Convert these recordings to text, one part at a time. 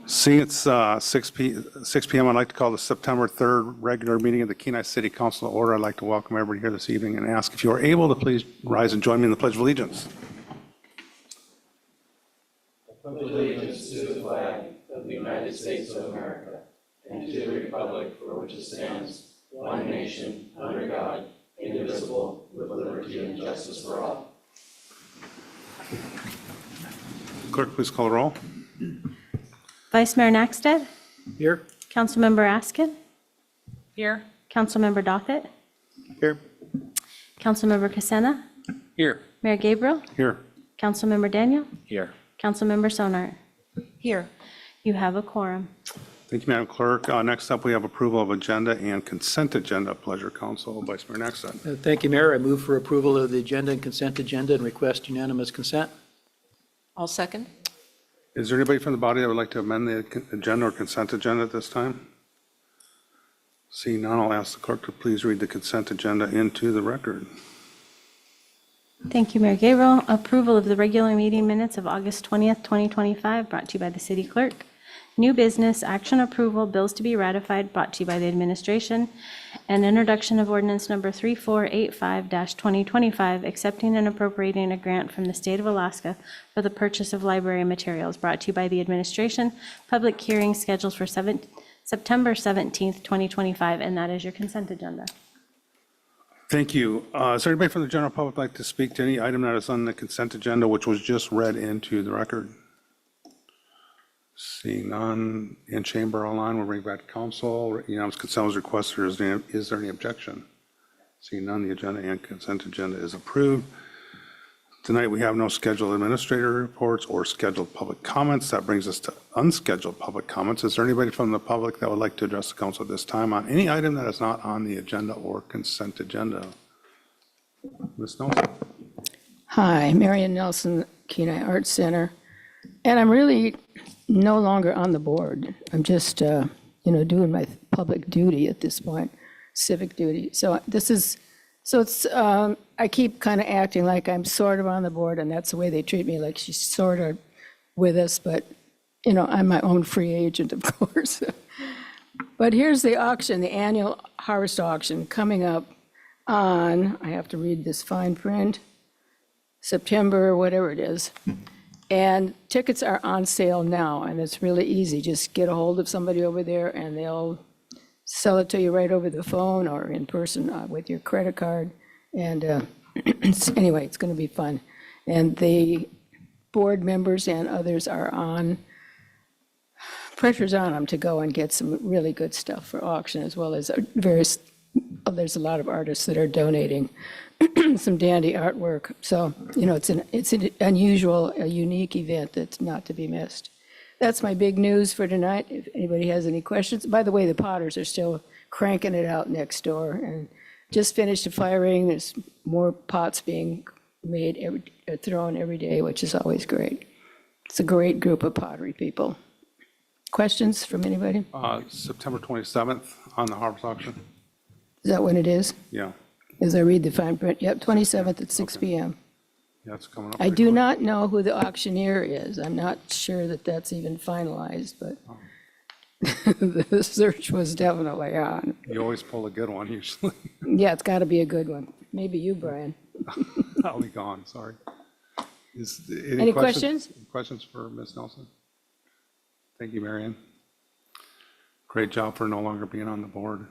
Seeing it's 6 p.m., I'd like to call the September 3rd regular meeting of the Kenai City Council to order. I'd like to welcome everybody here this evening and ask if you are able to please rise and join me in the Pledge of Allegiance. I pledge allegiance to the flag of the United States of America and to the republic for which it stands, one nation, under God, indivisible, with liberty and justice for all. Clerk, please call the roll. Vice Mayor Naxted, Here. Councilmember Askin, Here. Councilmember Dothett, Here. Councilmember Casena, Here. Mayor Gabriel, Here. Councilmember Daniel, Here. Councilmember Sonart. Here. You have a quorum. Thank you, Madam Clerk. Next up, we have approval of agenda and consent agenda. Pleasure, Council. Vice Mayor Naxted. Thank you, Mayor. I move for approval of the agenda and consent agenda and request unanimous consent. I'll second. Is there anybody from the body that would like to amend the agenda or consent agenda at this time? Seeing none, I'll ask the clerk to please read the consent agenda into the record. Thank you, Mayor Gabriel. Approval of the regular meeting minutes of August 20th, 2025, brought to you by the city clerk. New business, action approval, bills to be ratified, brought to you by the administration, and introduction of ordinance number 3485-2025, accepting and appropriating a grant from the state of Alaska for the purchase of library materials, brought to you by the administration. Public hearing scheduled for September 17th, 2025, and that is your consent agenda. Thank you. Is there anybody from the general public like to speak to any item that is on the consent agenda, which was just read into the record? Seeing none in chamber online, we'll bring back to council. Unanimous consent was requested. Is there any objection? Seeing none, the agenda and consent agenda is approved. Tonight, we have no scheduled administrator reports or scheduled public comments. That brings us to unscheduled public comments. Is there anybody from the public that would like to address the council at this time on any item that is not on the agenda or consent agenda? Ms. Nelson. Hi, Marion Nelson, Kenai Arts Center. And I'm really no longer on the board. I'm just, doing my public duty at this point, civic duty. So I keep kind of acting like I'm sort of on the board, and that's the way they treat me, like she's sort of with us, but, I'm my own free agent, of course. But here's the auction, the annual harvest auction coming up on, I have to read this fine print, September, whatever it is. And tickets are on sale now, and it's really easy. Just get a hold of somebody over there, and they'll sell it to you right over the phone or in person with your credit card. And anyway, it's going to be fun. And the board members and others are on, pressure's on them to go and get some really good stuff for auction, as well as there's a lot of artists that are donating some dandy artwork. So, it's an unusual, a unique event that's not to be missed. That's my big news for tonight. If anybody has any questions. By the way, the Potters are still cranking it out next door and just finished a firing. There's more pots being made, thrown every day, which is always great. It's a great group of pottery people. Questions from anybody? September 27th on the harvest auction. Is that when it is? Yeah. As I read the fine print, yep, 27th at 6 p.m. Yeah, it's coming up. I pretty do quick. not know who the auctioneer is. I'm not sure that that's even finalized, but the search was definitely on. You always pull a good one usually. Yeah, it's got to be a good one. Maybe you, Brian. I'll be gone, sorry. Any questions? Questions for Ms. Nelson? Thank you, Marion. Great job for no longer being on the board.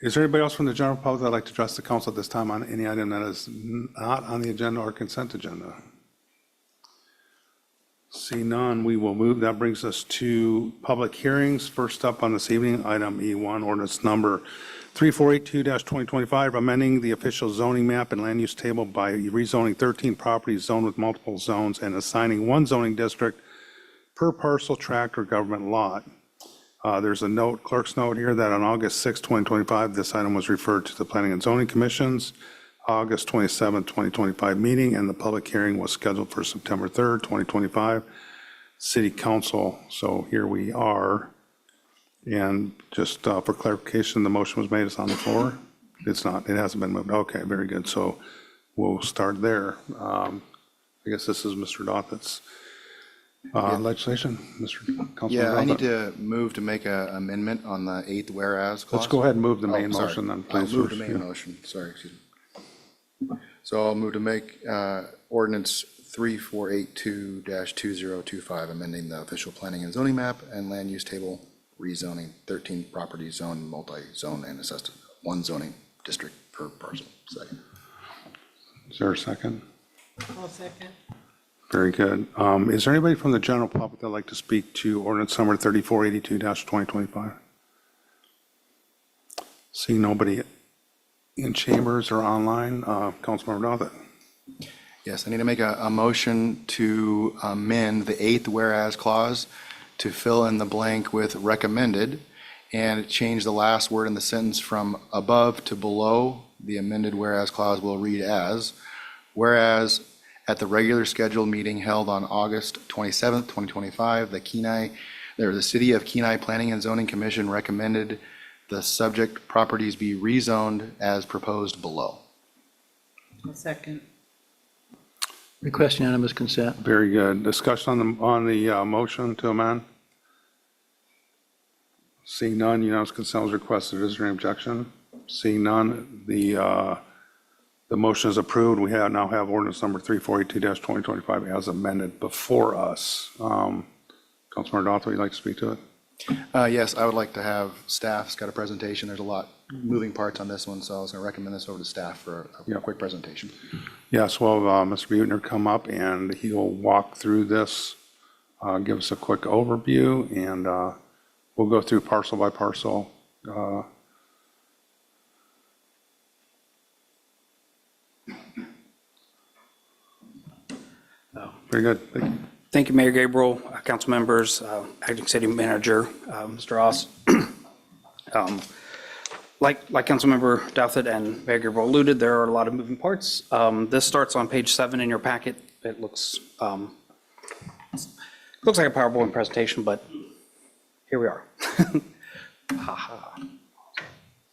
Is there anybody else from the general public that'd like to address the council at this time on any item that is not on the agenda or consent agenda? See none, we will move. That brings us to public hearings. First up on this evening, item E1, ordinance number 3482-2025, amending the official zoning map and land use table by rezoning 13 properties zoned with multiple zones and assigning one zoning district per parcel, tract, or government lot. There's a note, clerk's note here, that on August 6, 2025, this item was referred to the Planning and Zoning Commission's August 27, 2025 meeting, and the public hearing was scheduled for September 3rd, 2025, City Council. So here we are. And just for clarification, the motion was made, it's on the floor? It's not, it hasn't been moved. Okay, very good. So we'll start there. I guess this is Mr. Dothat's Legislation, Mr. Councilman. Yeah, I need Bartlett. to move to make an amendment on the 8th whereas clause. Let's go ahead and move the Oh, main sorry. motion then, I'll please. move the first, main yeah. motion, sorry, excuse me. So I'll move to make ordinance 3482-2025, amending the official planning and zoning map and land use table, rezoning 13 property zone, multi-zone, and assessed one zoning district per parcel. Second. Is there a second? I'll second. Very good. Is there anybody from the general public that'd like to speak to ordinance number 3482-2025? See nobody in chambers or online. Councilmember Dothett. Yes, I need to make a motion to amend the 8th whereas clause to fill in the blank with recommended and change the last word in the sentence from above to below. The amended whereas clause will read as, whereas at the regular scheduled meeting held on August 27th, 2025, the City of Kenai Planning and Zoning Commission recommended the subject properties be rezoned as proposed below. I'll second. Request unanimous consent. Very good. Discussion on the motion to amend? Seeing none, unanimous consent was requested. Is there any objection? Seeing none, the motion is approved. We now have ordinance number 3482-2025 as amended before us. Councilmember Dothert, would you like to speak to it? Yes, I would like to have staff's got a presentation. There's a lot moving parts on this one, so I was going to recommend this over to staff for a Yep. quick presentation. Yes, well, Mr. Buettner come up and he'll walk through this, give us a quick overview, and we'll go through parcel by parcel. Very good. Thank you. Thank you, Mayor Gabriel, council members, acting city manager, Mr. Ross. Like Councilmember Douthat and Mayor Gabriel alluded, there are a lot of moving parts. This starts on page 7 in your packet. It looks like a PowerPoint presentation, but here we are.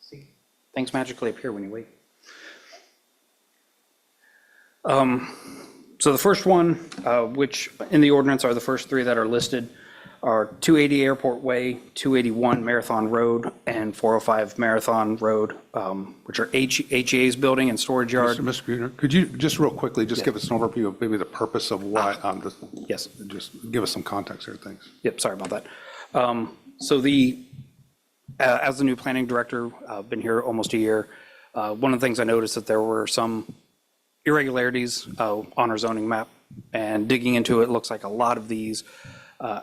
See, things magically appear when you wait. So the first one, which in the ordinance are the first three that are listed, are 280 Airport Way, 281 Marathon Road, and 405 Marathon Road, which are HEA's building and storage yard. Mr. Buettner, could you just real quickly, just Yeah. give us an overview of maybe the purpose of why, Yes. just give us some context here, thanks. Yep, sorry about that. So as the new planning director, I've been here almost a year. One of the things I noticed that there were some irregularities on our zoning map, and digging into it, looks like a lot of these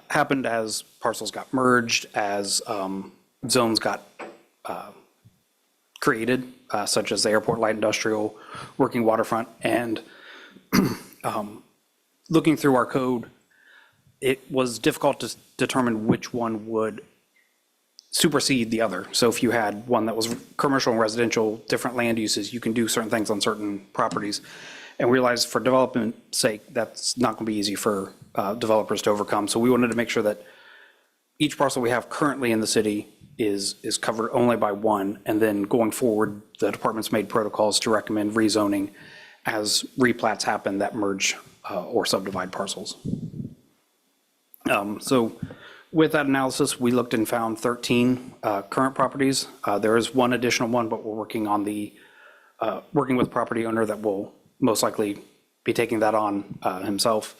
happened as parcels got merged, as zones got created, such as the airport light industrial, working waterfront, and looking through our code, it was difficult to determine which one would supersede the other. So if you had one that was commercial and residential, different land uses, you can do certain things on certain properties. And we realized for development's sake, that's not going to be easy for developers to overcome. So we wanted to make sure that each parcel we have currently in the city is covered only by one. And then going forward, the department's made protocols to recommend rezoning as replats happen that merge or subdivide parcels. So with that analysis, we looked and found 13 current properties. There is one additional one, but we're working on working with property owner that will most likely be taking that on himself.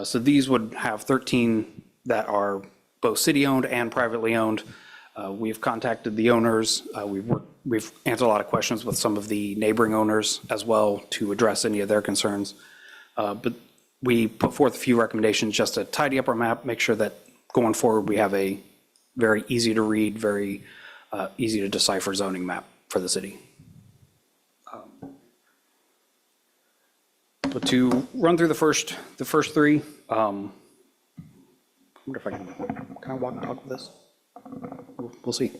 So these would have 13 that are both city-owned and privately owned. We've contacted the owners. We've answered a lot of questions with some of the neighboring owners as well to address any of their concerns. But we put forth a few recommendations just to tidy up our map, make sure that going forward we have a very easy to read, very easy to decipher zoning map for the city. But to run through the first three, I wonder if can I walk and talk with this? We'll see.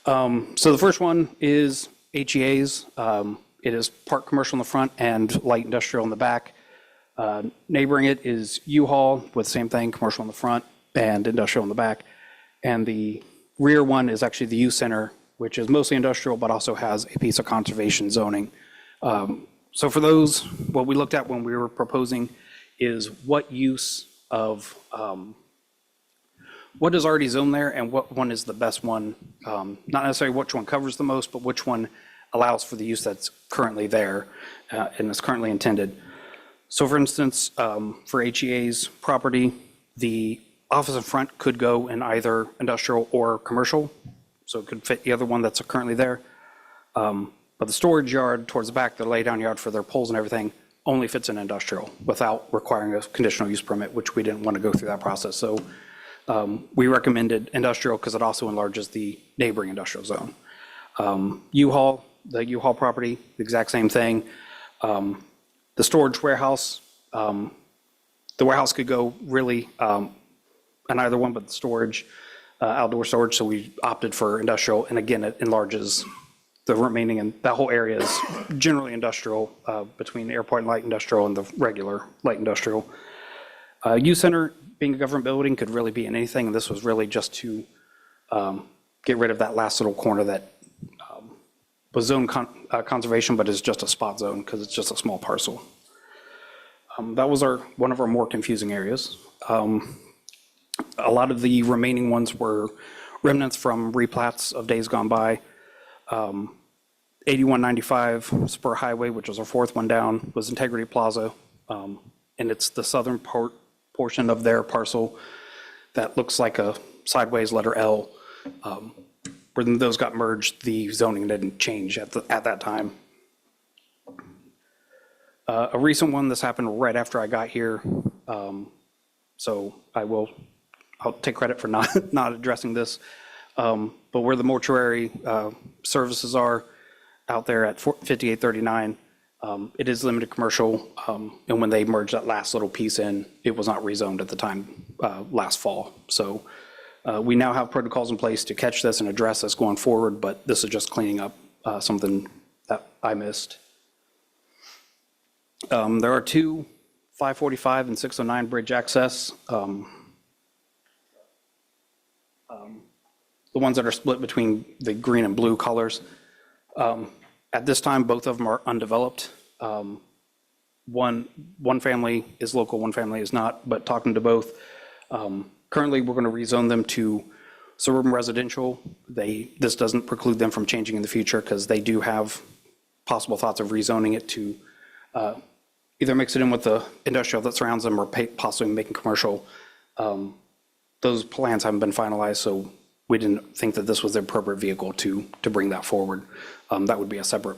So the first one is HEA's. It is part commercial in the front and light industrial in the back. Neighboring it is U-Haul with the same thing, commercial in the front and industrial in the back. And the rear one is actually the youth center, which is mostly industrial, but also has a piece of conservation zoning. So for those, what we looked at when we were proposing is what use of what is already zoned there and what one is the best one, not necessarily which one covers the most, but which one allows for the use that's currently there and is currently intended. So for instance, for HEA's property, the office in front could go in either industrial or commercial, so it could fit the other one that's currently there. But the storage yard towards the back, the laydown yard for their poles and everything, only fits in industrial without requiring a conditional use permit, which we didn't want to go through that process. So we recommended industrial because it also enlarges the neighboring industrial zone. U-Haul, the U-Haul property, the exact same thing. The storage warehouse, the warehouse could go really in either one, but the storage, outdoor storage, so we opted for industrial. And again, it enlarges the remaining, and that whole area is generally industrial between airport and light industrial and the regular light industrial. Youth Center, being a government building, could really be in anything. And this was really just to get rid of that last little corner that was zone conservation, but is just a spot zone because it's just a small parcel. That was one of our more confusing areas. A lot of the remaining ones were remnants from replats of days gone by. 8195 Spur Highway, which was our fourth one down, was Integrity Plaza. And it's the southern portion of their parcel that looks like a sideways letter L. When those got merged, the zoning didn't change at that time. A recent one, this happened right after I got here, so I'll take credit for not addressing this. But where the mortuary services are out there at 5839, it is limited commercial, and when they merged that last little piece in, it was not rezoned at the time last fall. So we now have protocols in place to catch this and address this going forward, but this is just cleaning up something that I missed. There are two 545 and 609 bridge access. The ones that are split between the green and blue colors. At this time, both of them are undeveloped. One family is local, one family is not, but talking to both, currently we're going to rezone them to suburban residential. This doesn't preclude them from changing in the future because they do have possible thoughts of rezoning it to either mix it in with the industrial that surrounds them or possibly making commercial. Those plans haven't been finalized, so we didn't think that this was the appropriate vehicle to bring that forward. That would be a separate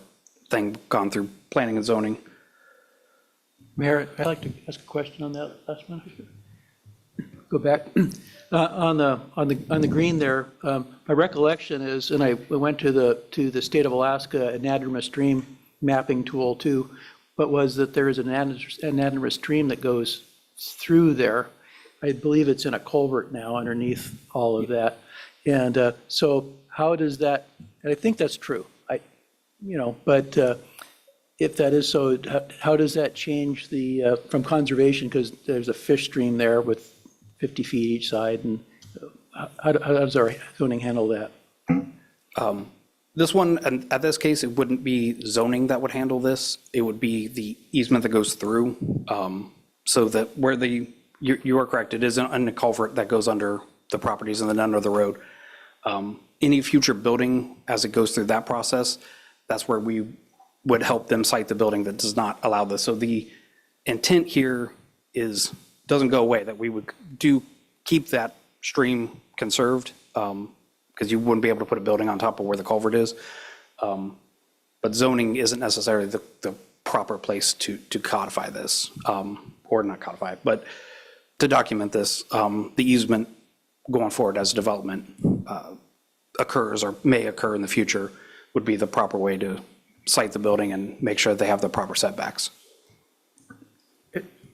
thing gone through planning and zoning. Mayor, I'd like to ask a question on that last one. Go back. On the green there, my recollection is, and I went to the state of Alaska anadromous stream mapping tool too, but was that there is an anadromous stream that goes through there. I believe it's in a culvert now underneath all of that. And so how does that, and I think that's true, but if that is so, how does that change from conservation? Because there's a fish stream there with 50 feet each side, and how does our zoning handle that? This one, and at this case, it wouldn't be zoning that would handle this. It would be the easement that goes through. So that where you are correct, it is in a culvert that goes under the properties and then under the road. Any future building, as it goes through that process, that's where we would help them site the building that does not allow this. So the intent here doesn't go away, that we would keep that stream conserved, because you wouldn't be able to put a building on top of where the culvert is. But zoning isn't necessarily the proper place to codify this, or not codify it, but to document this. The easement going forward as development occurs or may occur in the future would be the proper way to site the building and make sure they have the proper setbacks.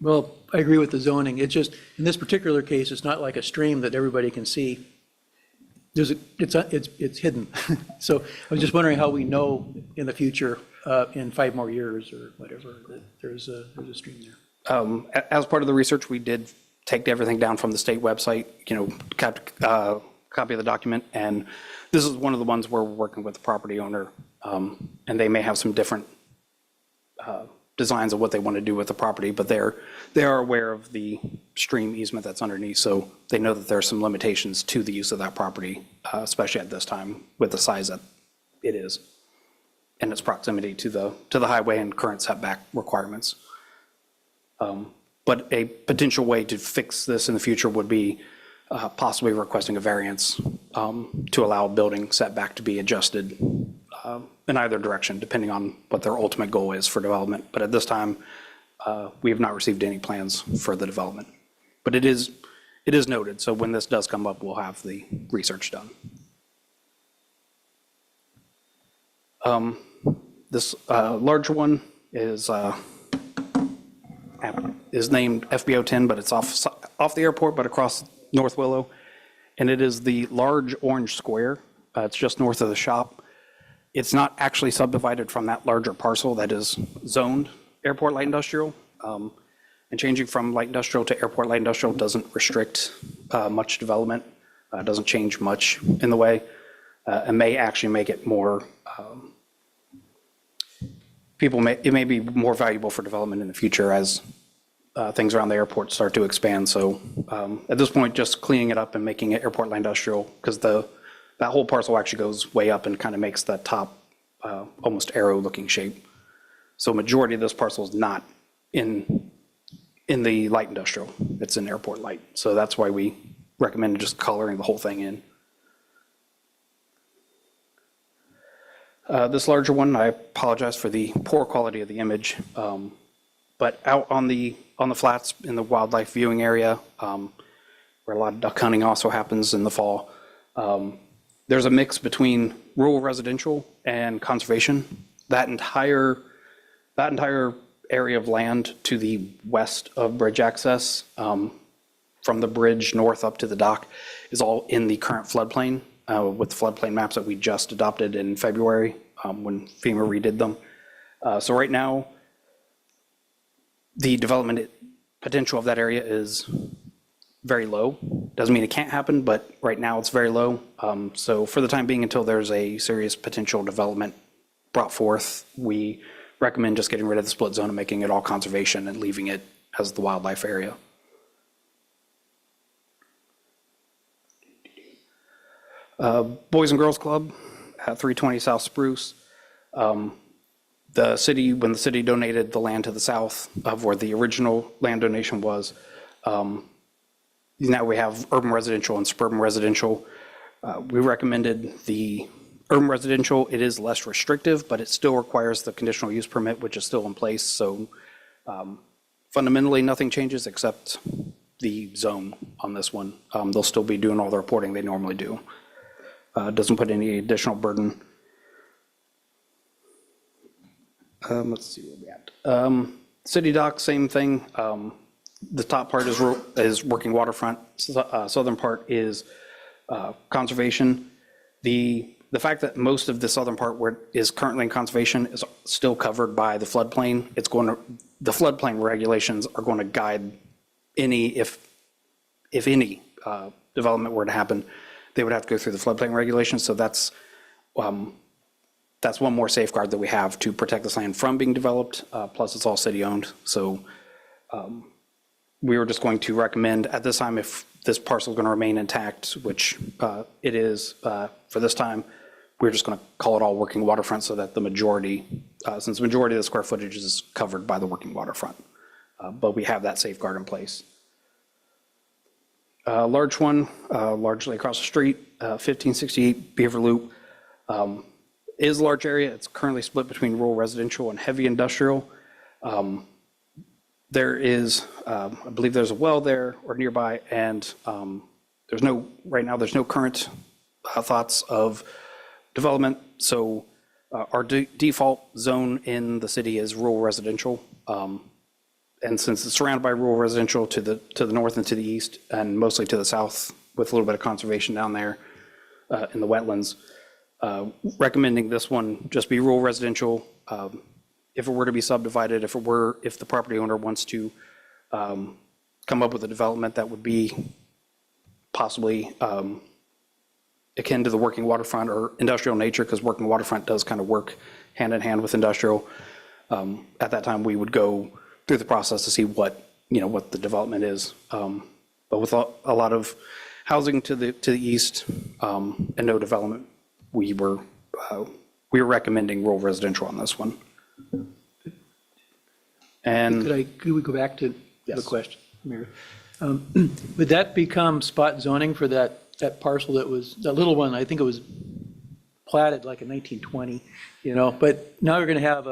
Well, I agree with the zoning. It's just, in this particular case, it's not like a stream that everybody can see. It's hidden. So I was just wondering how we know in the future, in 5 more years or whatever, that there's a stream there. As part of the research, we did take everything down from the state website, kept a copy of the document, and this is one of the ones where we're working with the property owner, and they may have some different designs of what they want to do with the property, but they are aware of the stream easement that's underneath, so they know that there are some limitations to the use of that property, especially at this time with the size that it is and its proximity to the highway and current setback requirements. But a potential way to fix this in the future would be possibly requesting a variance to allow a building setback to be adjusted in either direction, depending on what their ultimate goal is for development. But at this time, we have not received any plans for the development. But it is noted, so when this does come up, we'll have the research done. This larger one is named FBO 10, but it's off the airport, but across North Willow. And it is the large orange square. It's just north of the shop. It's not actually subdivided from that larger parcel that is zoned airport light industrial. And changing from light industrial to airport light industrial doesn't restrict much development. Doesn't change much in the way. And may actually make it more, it may be more valuable for development in the future as things around the airport start to expand. So at this point, just cleaning it up and making it airport light industrial, because that whole parcel actually goes way up and kind of makes that top almost arrow looking shape. So majority of this parcel is not in the light industrial, it's in airport light. So that's why we recommend just coloring the whole thing in. This larger one, I apologize for the poor quality of the image, but out on the flats in the wildlife viewing area, where a lot of duck hunting also happens in the fall, there's a mix between rural residential and conservation. That entire area of land to the west of bridge access, from the bridge north up to the dock, is all in the current floodplain, with the floodplain maps that we just adopted in February when FEMA redid them. So right now, the development potential of that area is very low. Doesn't mean it can't happen, but right now it's very low. So for the time being, until there's a serious potential development brought forth, we recommend just getting rid of the split zone and making it all conservation and leaving it as the wildlife area. Boys and Girls Club at 320 South Spruce. The city, when the city donated the land to the south of where the original land donation was, now we have urban residential and suburban residential. We recommended the urban residential. It is less restrictive, but it still requires the conditional use permit, which is still in place. So fundamentally, nothing changes except the zone on this one. They'll still be doing all the reporting they normally do. Doesn't put any additional burden. Let's see where we're at. City dock, same thing. The top part is working waterfront. Southern part is conservation. The fact that most of the southern part is currently in conservation is still covered by the floodplain. The floodplain regulations are going to guide any, if any development were to happen, they would have to go through the floodplain regulations. So that's one more safeguard that we have to protect this land from being developed. Plus, it's all city owned. So we were just going to recommend at this time, if this parcel is going to remain intact, which it is for this time, we're just going to call it all working waterfront, so that the majority, since the majority of the square footage is covered by the working waterfront. But we have that safeguard in place. Large one, largely across the street, 1568 Beaver Loop. Is a large area. It's currently split between rural residential and heavy industrial. There is, I believe there's a well there or nearby, and right now there's no current thoughts of development. So our default zone in the city is rural residential. And since it's surrounded by rural residential to the north and to the east, and mostly to the south, with a little bit of conservation down there in the wetlands, recommending this one just be rural residential. If it were to be subdivided, if the property owner wants to come up with a development that would be possibly akin to the working waterfront or industrial nature, because working waterfront does kind of work hand in hand with industrial, At that time, we would go through the process to see what, what the development is. But with a lot of housing to the east and no development, we were recommending rural residential on this one. And Could we go back to the question, Mayor? Would that become spot zoning for that parcel that was, that little one, I think it was platted like in 1920, but now you're going to have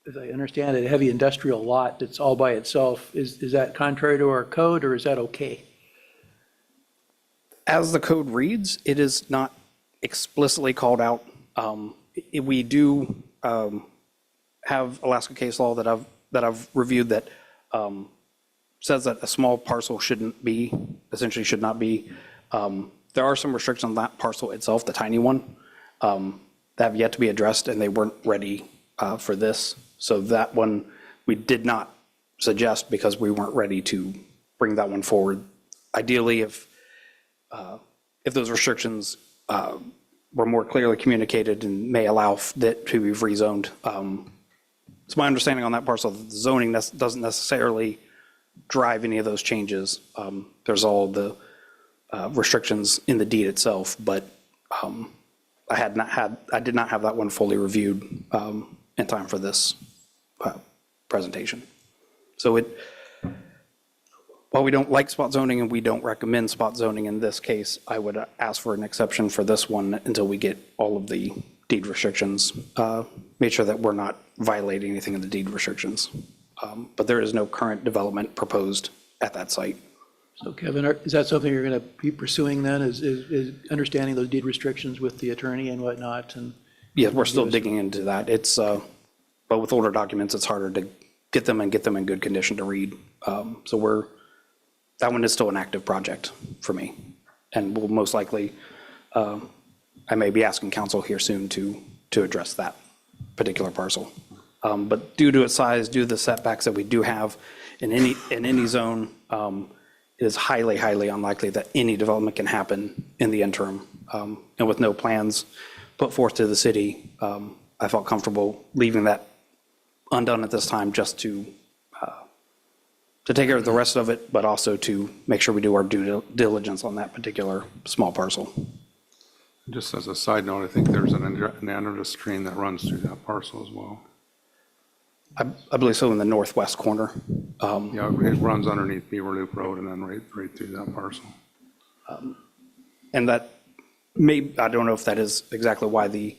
as I understand it, a heavy industrial lot that's all by itself. Is that contrary to our code, or is that okay? as the code reads, it is not explicitly called out. We do have Alaska case law that I've reviewed that says that a small parcel essentially should not be. There are some restrictions on that parcel itself, the tiny one, that have yet to be addressed, and they weren't ready for this. So that one we did not suggest because we weren't ready to bring that one forward. Ideally, if those restrictions were more clearly communicated and may allow that to be rezoned. It's my understanding on that parcel that the zoning doesn't necessarily drive any of those changes. There's all the restrictions in the deed itself, but I did not have that one fully reviewed in time for this presentation. So while we don't like spot zoning and we don't recommend spot zoning in this case, I would ask for an exception for this one until we get all of the deed restrictions, make sure that we're not violating anything in the deed restrictions. But there is no current development proposed at that site. So Kevin, is that something you're going to be pursuing then, is understanding those deed restrictions with the attorney and whatnot? And Yeah, we're still digging into that. But with older documents, it's harder to get them in good condition to read. So that one is still an active project for me. And we'll most likely, I may be asking council here soon to address that particular parcel. But due to its size, due to the setbacks that we do have in any zone, it is highly, highly unlikely that any development can happen in the interim. And with no plans put forth to the city, I felt comfortable leaving that undone at this time just to take care of the rest of it, but also to make sure we do our due diligence on that particular small parcel. Just as a side note, I think there's an anodous stream that runs through that parcel as well. I believe so in the northwest corner. Yeah, it runs underneath Beaver Loop Road and then right through that parcel. And that I don't know if that is exactly why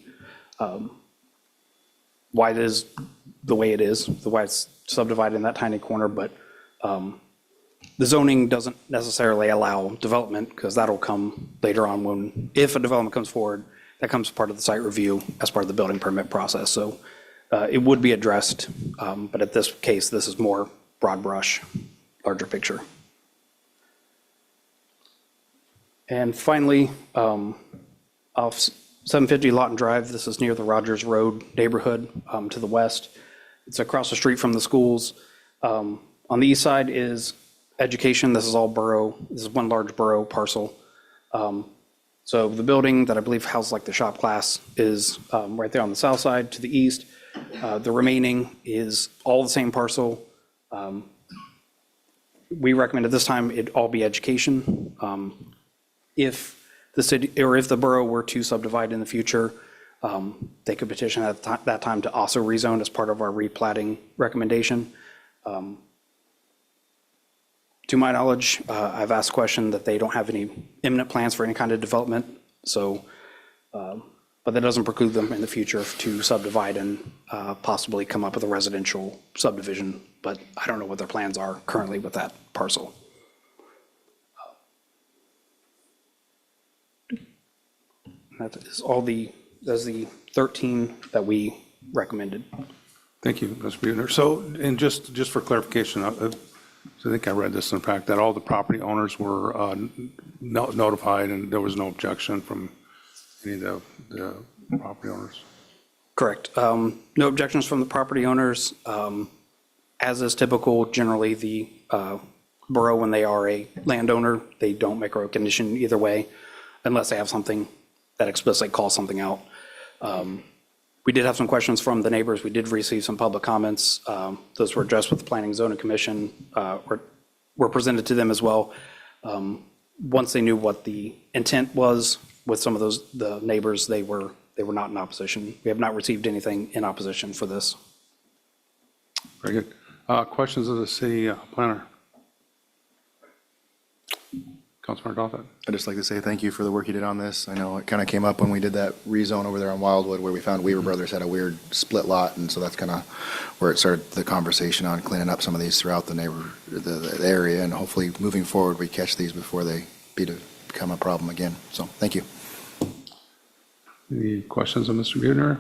why it is the way it is, why it's subdivided in that tiny corner, but the zoning doesn't necessarily allow development because that'll come later on if a development comes forward, that comes part of the site review as part of the building permit process. So it would be addressed, but at this case, this is more broad brush, larger picture. And finally, off 750 Lawton Drive, this is near the Rogers Road neighborhood to the west. It's across the street from the schools. On the east side is education. This is all borough. This is one large borough parcel. So the building that I believe houses like the shop class is right there on the south side to the east. The remaining is all the same parcel. We recommend at this time it all be education. If the city or if the borough were to subdivide in the future, they could petition at that time to also rezone as part of our replatting recommendation. To my knowledge, I've asked a question that they don't have any imminent plans for any kind of development. So, but that doesn't preclude them in the future to subdivide and possibly come up with a residential subdivision. But I don't know what their plans are currently with that parcel. That is that's the 13 that we recommended. Thank you, Mr. Buhner. So, and just for clarification, I think I read this in fact, that all the property owners were notified and there was no objection from any of the property owners? Correct. No objections from the property owners. As is typical, generally the borough, when they are a landowner, they don't make a road condition either way, unless they have something that explicitly calls something out. We did have some questions from the neighbors. We did receive some public comments. Those were addressed with the Planning and Zoning Commission, were presented to them as well. Once they knew what the intent was with some of the neighbors, they were not in opposition. We have not received anything in opposition for this. Very good. Questions of the city planner? Councilmember Dothett. I'd just like to say thank you for the work you did on this. I know it kind of came up when we did that rezone over there on Wildwood where we found Weaver Brothers had a weird split lot. And so that's kind of where it started the conversation on cleaning up some of these throughout the area. And hopefully moving forward, we catch these before they become a problem again. So thank you. Any questions of Mr. Buhner?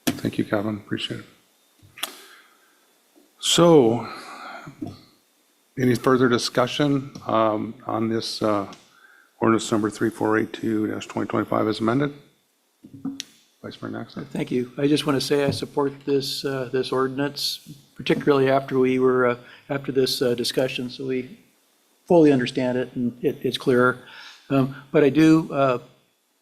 Thank you, Kevin. Appreciate it. So, any further discussion on this ordinance number 3482-2025 as amended? Vice Mayor Naxton. Thank you. I just want to say I support this ordinance, particularly after this discussion, so we fully understand it and it's clearer. But I do,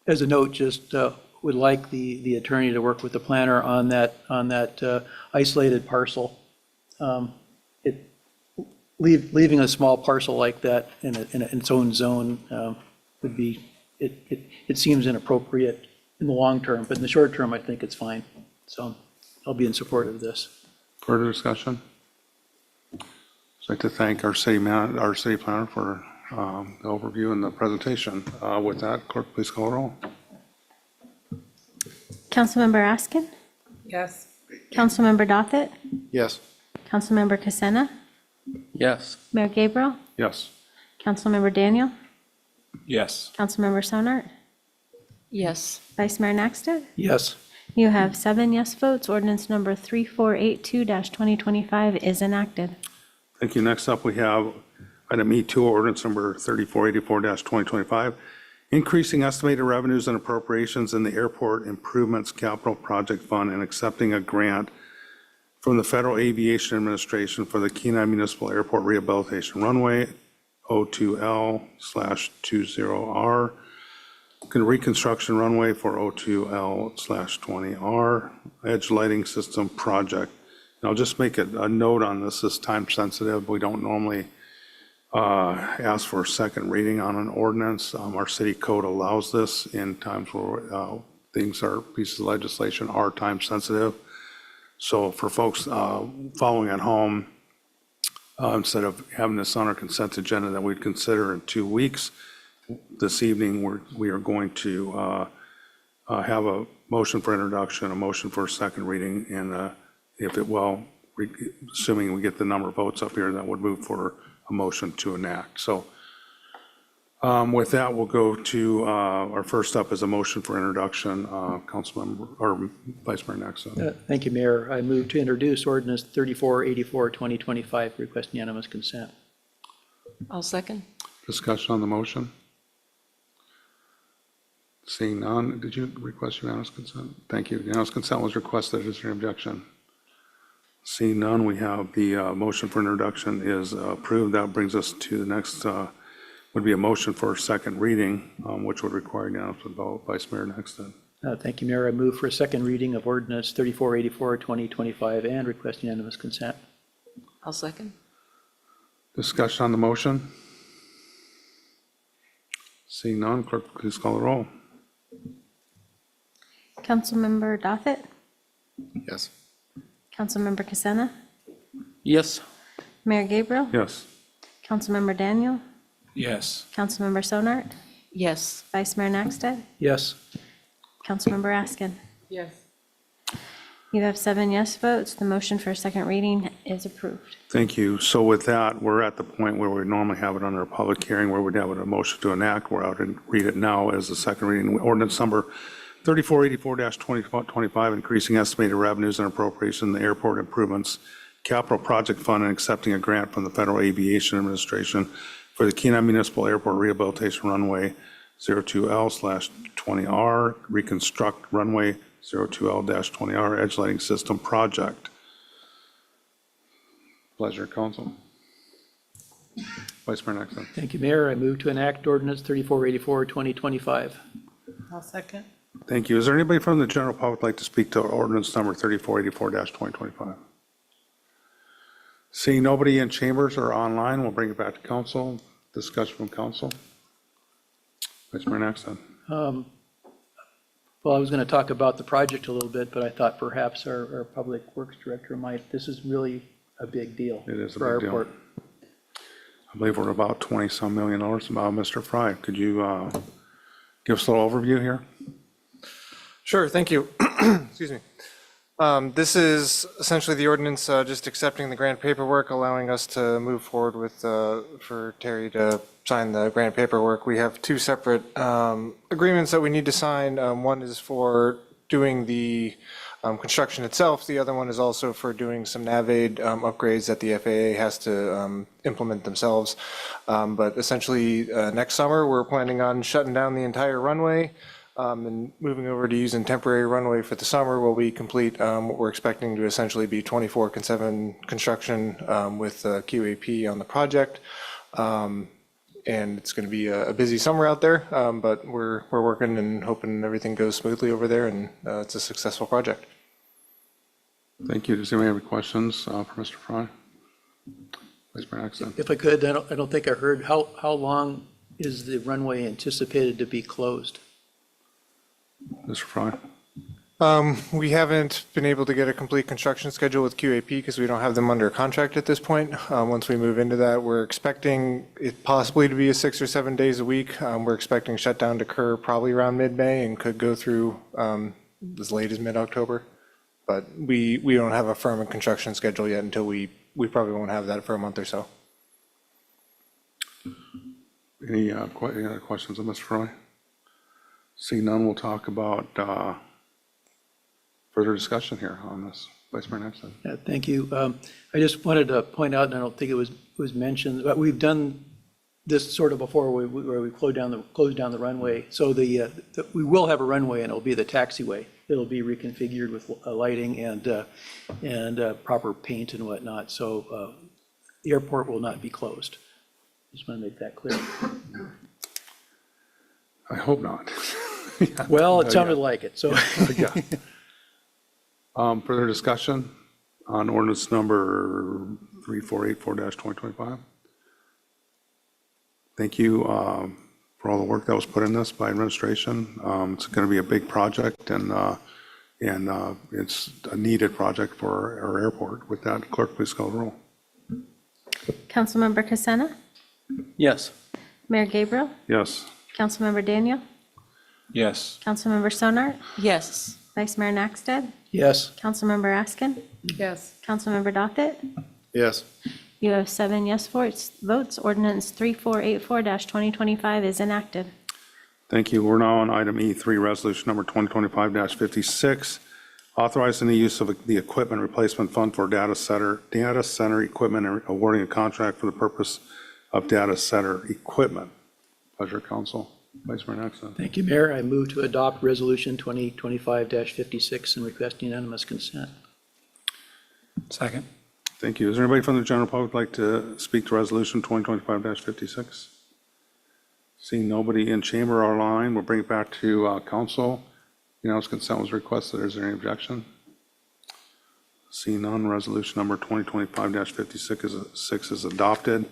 as a note, just would like the attorney to work with the planner on that isolated parcel. Leaving a small parcel like that in its own zone would be, it seems inappropriate in the long term, but in the short term, I think it's fine. So I'll be in support of this. Further discussion? I'd like to thank our city planner for the overview and the presentation. With that, clerk, please call the roll. Councilmember Askin? Yes. Councilmember Dothett? Yes. Councilmember Casena? Yes. Mayor Gabriel? Yes. Councilmember Daniel? Yes. Councilmember Sonart? Yes. Vice Mayor Naxton? Yes. You have 7 yes votes. Ordinance number 3482-2025 is enacted. Thank you. Next up, we have item E2, ordinance number 3484-2025, increasing estimated revenues and appropriations in the Airport Improvements Capital Project Fund and accepting a grant from the Federal Aviation Administration for the Kenai Municipal Airport Rehabilitation Runway, O2L/20R, reconstruction runway for O2L/20R, edge lighting system project. And I'll just make a note on this. This is time sensitive. We don't normally ask for a second reading on an ordinance. Our city code allows this in times where pieces of legislation are time sensitive. So for folks following at home, instead of having this on our consent agenda that we'd consider in 2 weeks, this evening we are going to have a motion for introduction, a motion for a second reading, and assuming we get the number of votes up here, that would move for a motion to enact. So with that, we'll go to our first up is a motion for introduction. Councilmember or Vice Mayor Naxton. Thank you, Mayor. I move to introduce ordinance 3484-2025, request unanimous consent. I'll second. Discussion on the motion? Seeing none, did you request unanimous consent? Thank you. Unanimous consent was requested. Is there an objection? Seeing none, we have the motion for introduction is approved. That brings us to the next, would be a motion for a second reading, which would require unanimous vote. Vice Mayor Naxton. Thank you, Mayor. I move for a second reading of ordinance 3484-2025 and request unanimous consent. I'll second. Discussion on the motion? Seeing none, clerk, please call the roll. Councilmember Dothett? Yes. Councilmember Casena? Yes. Mayor Gabriel? Yes. Councilmember Daniel? Yes. Councilmember Sonart? Yes. Vice Mayor Naxton? Yes. Councilmember Askin? Yes. You have 7 yes votes. The motion for a second reading is approved. Thank you. So with that, we're at the point where we normally have it under a public hearing where we'd have a motion to enact. We're out and read it now as a second reading. Ordinance number 3484-2025, increasing estimated revenues and appropriation in the Airport Improvements Capital Project Fund and accepting a grant from the Federal Aviation Administration for the Kenai Municipal Airport Rehabilitation Runway 02L/20R, reconstruct runway 02L-20R edge lighting system project. Pleasure, council. Vice Mayor Naxton. Thank you, Mayor. I move to enact ordinance 3484-2025. I'll second. Thank you. Is there anybody from the general public like to speak to ordinance number 3484-2025? Seeing nobody in chambers or online, we'll bring it back to council. Discussion from council. Vice Mayor Nexon. Well, I was going to talk about the project a little bit, but I thought perhaps our Public Works Director might, this is really a big deal. It is a for our big deal. port. I believe we're about 20-some million dollars. Mr. Fry, could you give us a little overview here? Sure, thank you. Excuse me. This is essentially the ordinance just accepting the grant paperwork, allowing us to move forward with, for Terry to sign the grant paperwork. We have two separate agreements that we need to sign. One is for doing the construction itself. The other one is also for doing some NavAid upgrades that the FAA has to implement themselves. But essentially, next summer, we're planning on shutting down the entire runway and moving over to using temporary runway for the summer will be complete. What we're expecting to essentially be 24/7 construction with QAP on the project. And it's going to be a busy summer out there, but we're working and hoping everything goes smoothly over there and it's a successful project. Thank you. Does anybody have any questions for Mr. Fry? Vice Mayor Nexon. If I could, I don't think I heard, how long is the runway anticipated to be closed? Mr. Fry. We haven't been able to get a complete construction schedule with QAP because we don't have them under contract at this point. Once we move into that, we're expecting it possibly to be 6 or 7 days a week. We're expecting shutdown to occur probably around mid-May and could go through as late as mid-October. But we don't have a firm construction schedule yet until we probably won't have that for a month or so. Any other questions of Mr. Fry? Seeing none, we'll talk about further discussion here on this. Vice Mayor Nexon. Yeah, thank you. I just wanted to point out, and I don't think it was mentioned, but we've done this sort of before where we closed down the runway. So we will have a runway and it'll be the taxiway. It'll be reconfigured with lighting and proper paint and whatnot. So the airport will not be closed. Just want to make that clear. I hope not. Well, it sounded like it, so. Yeah. Further discussion on ordinance number 3484-2025? Thank you for all the work that was put in this by administration. It's going to be a big project and it's a needed project for our airport. With that, clerk, please call the roll. Councilmember Casena, Yes. Mayor Gabriel, Yes. Councilmember Daniel, Yes. Councilmember Sonart, Yes. Vice Mayor Nakstad, Yes. Councilmember Askin, Yes. Councilmember Dothit. Yes. You have 7 yes votes. Ordinance 3484-2025 is enacted. Thank you. We're now on item E3, resolution number 2025-56, authorizing the use of the equipment replacement fund for data center equipment and awarding a contract for the purpose of data center equipment. Pleasure, council. Vice Mayor Nexon. Thank you, Mayor. I move to adopt Resolution 2025-56 and request unanimous consent. Second. Thank you. Is there anybody from the general public like to speak to resolution 2025-56? Seeing nobody in chamber or line, we'll bring it back to council. Unanimous consent was requested. Is there any objection? Seeing none, resolution number 2025-56 is adopted.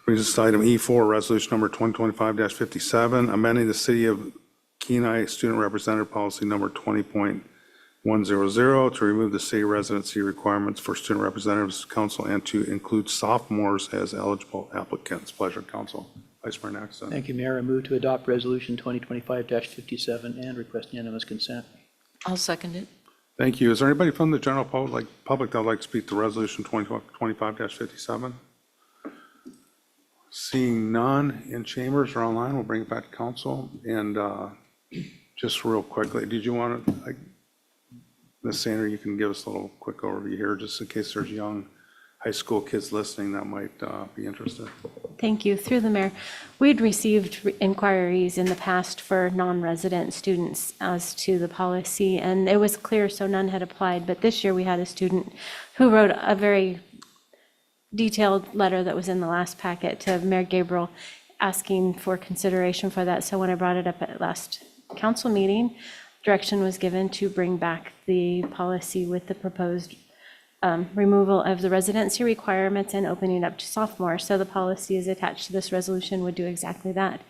Brings us to item E4, resolution number 2025-57, amending the City of Kenai Student Representative Policy number 20.100 to remove the city residency requirements for student representatives council and to include sophomores as eligible applicants. Pleasure, council. Vice Mayor Nexon. Thank you, Mayor. I move to adopt Resolution 2025-57 and request unanimous consent. I'll second it. Thank you. Is there anybody from the general public that would like to speak to resolution 2025-57? Seeing none in chambers or online, we'll bring it back to council. And just real quickly, did you want to, Ms. Sander, you can give us a little quick overview here, just in case there's young high school kids listening that might be interested. Thank you. Through the mayor, we'd received inquiries in the past for non-resident students as to the policy, and it was clear, so none had applied. But this year we had a student who wrote a very detailed letter that was in the last packet to Mayor Gabriel asking for consideration for that. So when I brought it up at last council meeting, direction was given to bring back the policy with the proposed removal of the residency requirements and opening up to sophomores. So the policy is attached to this resolution would do exactly that,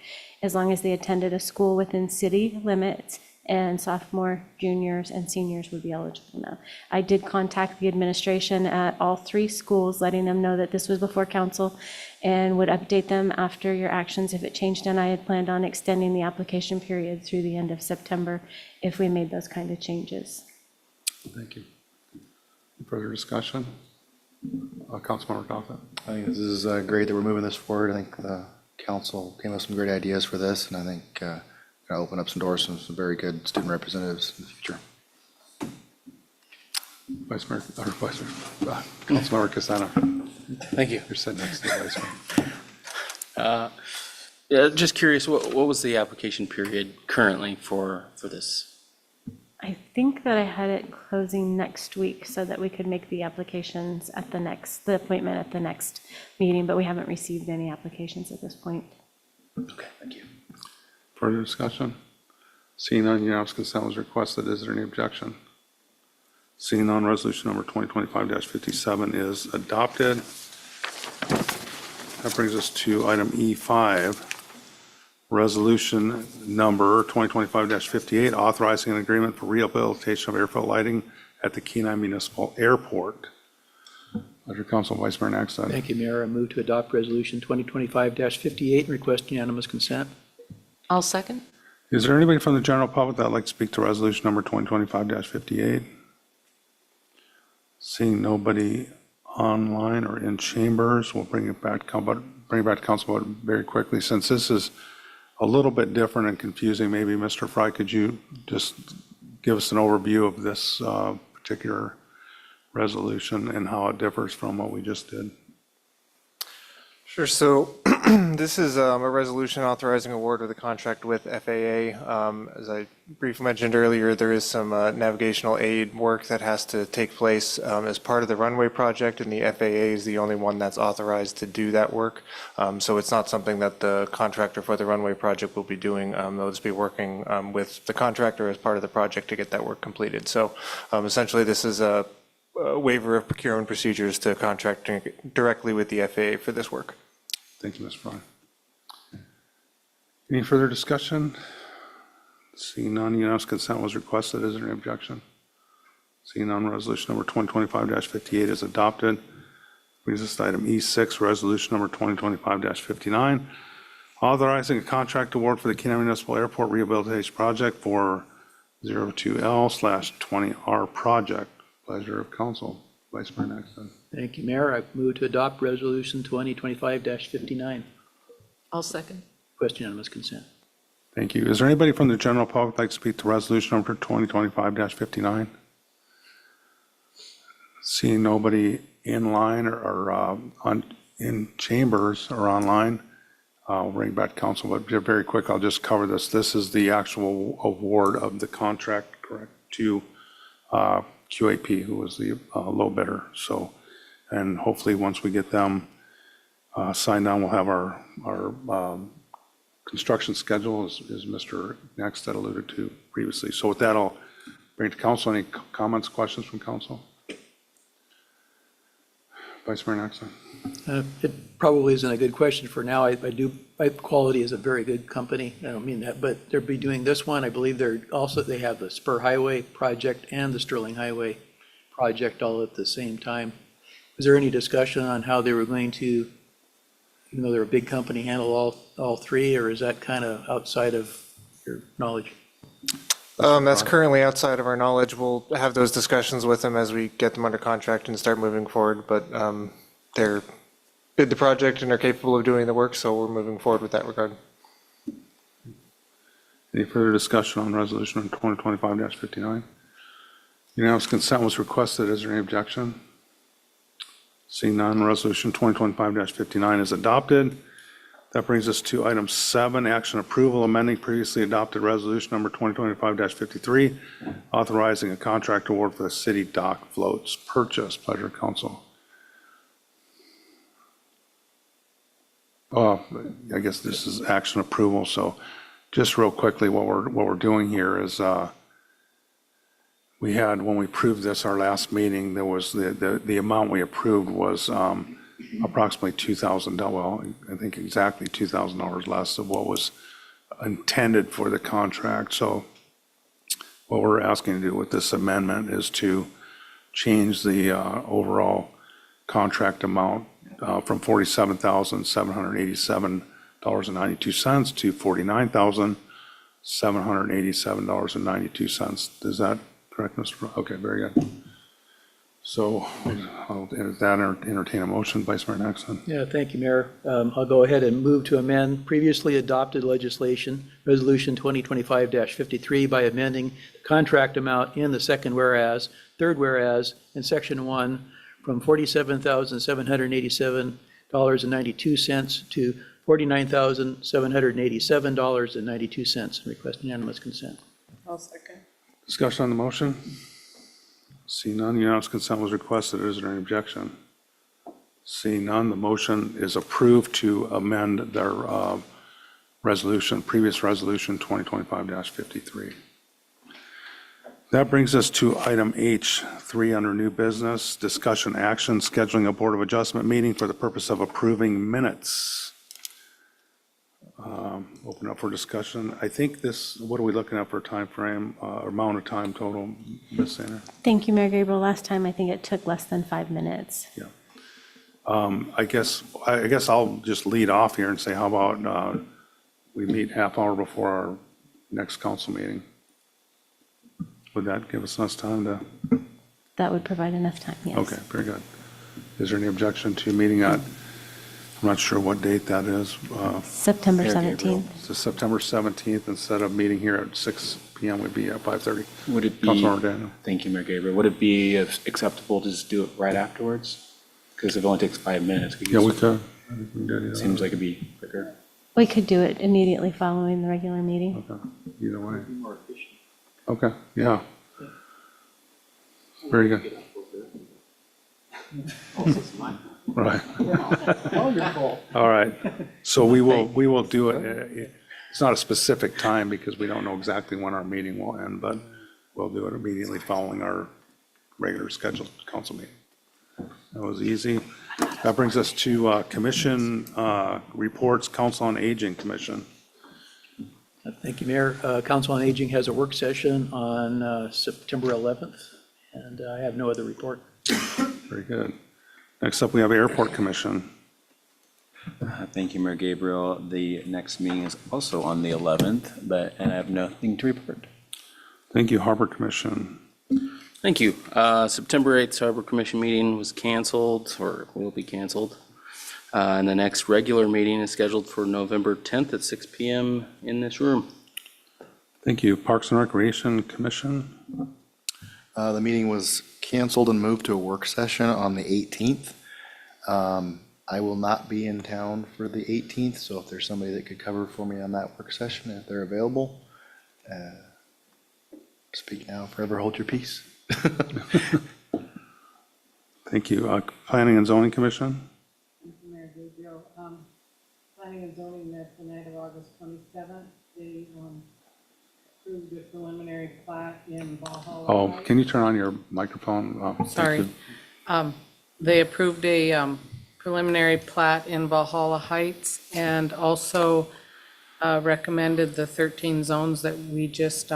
as long as they attended a school within city limits, and sophomore, juniors, and seniors would be eligible now. I did contact the administration at all 3 schools, letting them know that this was before council, and would update them after your actions if it changed, and I had planned on extending the application period through the end of September if we made those kind of changes. Thank you. Further discussion? Councilmember Goffin. I think this is great that we're moving this forward. I think the council came up with some great ideas for this, and I think going to open up some doors to some very good student representatives in the future. Councilmember Casano. Thank you. You're sitting next to the Vice Mayor. Yeah, just curious, what was the application period currently for this? I think that I had it closing next week so that we could make the applications at the appointment at the next meeting, but we haven't received any applications at this point. Okay, thank you. Further discussion? Seeing none, unanimous consent was requested. Is there any objection? Seeing none, resolution number 2025-57 is adopted. That brings us to item E5, resolution number 2025-58, authorizing an agreement for rehabilitation of airfield lighting at the Kenai Municipal Airport. Pleasure, Council Vice Mayor Naxton. Thank you, Mayor. I move to adopt Resolution 2025-58 and request unanimous consent. I'll second. Is there anybody from the general public that would like to speak to resolution number 2025-58? Seeing nobody online or in chambers, we'll bring it back to council vote very quickly. Since this is a little bit different and confusing, maybe Mr. Fry, could you just give us an overview of this particular resolution and how it differs from what we just did? Sure. So this is a resolution authorizing award of the contract with FAA. As I briefly mentioned earlier, there is some navigational aid work that has to take place as part of the runway project, and the FAA is the only one that's authorized to do that work. So it's not something that the contractor for the runway project will be doing. They'll just be working with the contractor as part of the project to get that work completed. So essentially, this is a waiver of procurement procedures to contracting directly with the FAA for this work. Thank you, Ms. Fry. Any further discussion? Seeing none, unanimous consent was requested. Is there any objection? Seeing none, resolution number 2025-58 is adopted. Brings us to item E6, resolution number 2025-59, authorizing a contract award for the Kenai Municipal Airport Rehabilitation Project for 02L/20R project. Pleasure of council. Vice Mayor Naxton. Thank you, Mayor. I move to adopt Resolution 2025-59. I'll second. Request unanimous consent. Thank you. Is there anybody from the general public like to speak to resolution number 2025-59? Seeing nobody in line or in chambers or online, I'll bring back to council, but very quick, I'll just cover this. This is the actual award of the contract, correct, to QAP, who was the low bidder. So, and hopefully once we get them signed on, we'll have our construction schedule, as Mr. Naxton alluded to previously. So with that, I'll bring it to council. Any comments, questions from council? Vice Mayor Naxton. It probably isn't a good question for now. Quality is a very good company. I don't mean that, but they'll be doing this one. I believe they have the Spur Highway project and the Sterling Highway project all at the same time. Was there any discussion on how they were going to, even though they're a big company, handle all three, or is that kind of outside of your knowledge? That's currently outside of our knowledge. We'll have those discussions with them as we get them under contract and start moving forward, but they're bid the project and are capable of doing the work, so we're moving forward with that regard. Any further discussion on resolution on 2025-59? Unanimous consent was requested. Is there any objection? Seeing none, resolution 2025-59 is adopted. That brings us to item 7, action approval, amending previously adopted resolution number 2025-53, authorizing a contract award for the city dock floats purchase. Pleasure, council. I guess this is action approval, so just real quickly, what we're doing here is, we had, when we approved this, our last meeting, there was, the amount we approved was approximately $2,000, well, I think exactly $2,000 less of what was intended for the contract. So what we're asking to do with this amendment is to change the overall contract amount from $47,787.92 to $49,787.92. Is that correct, Mr. Okay, very good. So I'll entertain a motion, Vice Mayor Nixon. Yeah, thank you, Mayor. I'll go ahead and move to amend previously adopted legislation, Resolution 2025-53, by amending the contract amount in the second whereas, third whereas, in Section 1 from $47,787.92 to $49,787.92. Request unanimous consent. I'll second. Discussion on the motion? See none, unanimous consent was requested. Is there any objection? Seeing none, the motion is approved to amend their resolution, previous resolution 2025-53. That brings us to item H3 under new business, discussion action, scheduling a Board of Adjustment meeting for the purpose of approving minutes. Open up for discussion. I think this, what are we looking at for a time frame, amount of time total, Ms. Sainer? Thank you, Mayor Gabriel. Last time, I think it took less than 5 minutes. Yeah. I guess I'll just lead off here and say, how about we meet half hour before our next council meeting? Would that give us enough time to? That would provide enough time, yes. Okay, very good. Is there any objection to meeting at, I'm not sure what date that is. September Mayor Gabriel. 17th. So September 17th, instead of meeting here at 6 PM, would be at 5:30. Would it be, Councilmember Daniel. thank you, Mayor Gabriel, would it be acceptable to just do it right afterwards? Because it only takes 5 minutes. Yeah, we could. I think we can do it. Seems like it'd be quicker. We could do it immediately following the regular meeting. Okay, either way. Okay, yeah. Very good. Right. All right. So we will do it. It's not a specific time because we don't know exactly when our meeting will end, but we'll do it immediately following our regular scheduled council meeting. That was easy. That brings us to commission reports, Council on Aging Commission. Thank you, Mayor. Council on Aging has a work session on September 11th, and I have no other report. Very good. Next up, we have Airport Commission. Thank you, Mayor Gabriel. The next meeting is also on the 11th, and I have nothing to report. Thank you, Harbor Commission. Thank you. September 8th Harbor Commission meeting was canceled, or will be canceled. And the next regular meeting is scheduled for November 10th at 6 PM in this room. Thank you, Parks and Recreation Commission. The meeting was canceled and moved to a work session on the 18th. I will not be in town for the 18th, so if there's somebody that could cover for me on that work session, if they're available, speak now, forever hold your peace. Thank you. Planning and Zoning Commission. Mayor Gabriel, Planning and Zoning met the night of August 27th. They approved the preliminary plat in Valhalla. Oh, Heights. can you turn on your microphone? Thank Sorry. you. They approved a preliminary plat in Valhalla Heights and also recommended the 13 zones that we just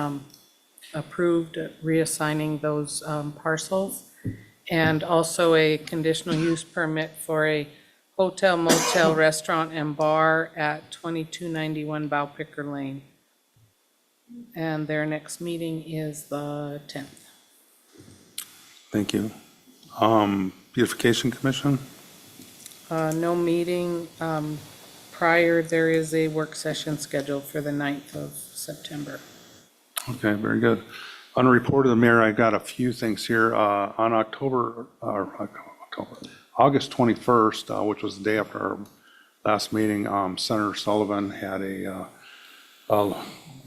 approved, reassigning those parcels. And also a conditional use permit for a hotel, motel, restaurant, and bar at 2291 Bowpicker Lane. And their next meeting is the 10th. Thank you. Beautification Commission. No meeting prior. There is a work session scheduled for the 9th of September. Okay, very good. On a report of the mayor, I got a few things here. On August 21st, which was the day after our last meeting, Senator Sullivan had a